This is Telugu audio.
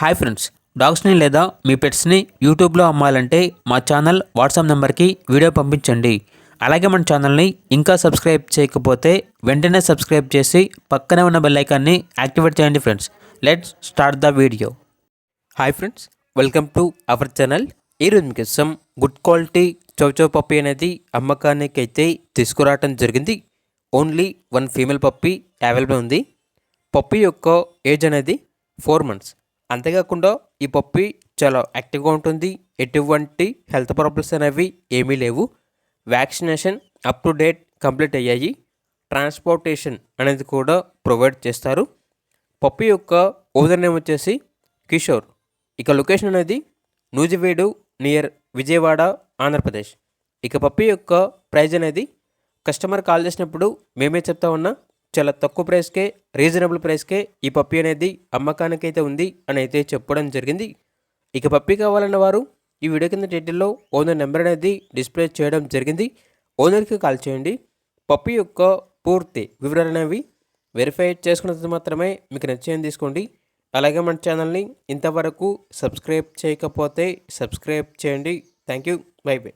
హాయ్ ఫ్రెండ్స్, డాగ్స్ని లేదా మీ పెట్స్ని యూట్యూబ్లో అమ్మాలంటే మా ఛానల్ వాట్సాప్ నెంబర్కి వీడియో పంపించండి. అలాగే మన ఛానల్ని ఇంకా సబ్స్క్రైబ్ చేయకపోతే వెంటనే సబ్స్క్రైబ్ చేసి పక్కనే ఉన్న బెల్ ఐకాన్ని యాక్టివేట్ చేయండి friends. Let's start the video. Hi friends, welcome to our channel. ఈరోజు మీకోసం గుడ్ క్వాలిటీ చౌచౌ పప్పీ అనేది అమ్మకానికి అయితే తీసుకురావడం జరిగింది. Only one female puppy available ఉంది. పప్పీ యొక్క ఏజ్ అనేది 4 months. అంతేకాకుండా ఈ పప్పీ చాలా యాక్టివ్గా ఉంటుంది. ఎటువంటి హెల్త్ ప్రాబ్లమ్స్ అనేవి ఏమీ లేవు. Vaccination up to date complete అయ్యాయి. ట్రాన్స్పోర్టేషన్ అనేది కూడా ప్రొవైడ్ చేస్తారు. పప్పీ యొక్క ఓనర్ నేమ్ వచ్చేసి కిషోర్. ఇక లొకేషన్ అనేది నూజివీడు నియర్ విజయవాడ, ఆంధ్రప్రదేశ్. ఇక పప్పీ యొక్క ప్రైజ్ అనేది కస్టమర్ కాల్ చేసినప్పుడు మేమే చెప్తా ఉన్నా, చాలా తక్కువ ప్రైస్కే, రీజనబుల్ ప్రైస్కే ఈ పప్పీ అనేది అమ్మకానికి అయితే ఉంది అని అయితే చెప్పడం జరిగింది. ఇక పప్పీ కావాలన్న వారు ఈ వీడియో కింద టైటిల్లో ఓనర్ నెంబర్ అనేది డిస్ప్లే చేయడం జరిగింది. ఓనర్కి కాల్ చేయండి. పప్పీ యొక్క పూర్తి వివరాలు అనేవి వెరిఫై చేసుకున్నది మాత్రమే మీకు నచ్చేది తీసుకోండి. అలాగే మన ఛానల్ని ఇంతవరకు సబ్స్క్రైబ్ చేయకపోతే సబ్స్క్రైబ్ చేయండి. Thank you. By by.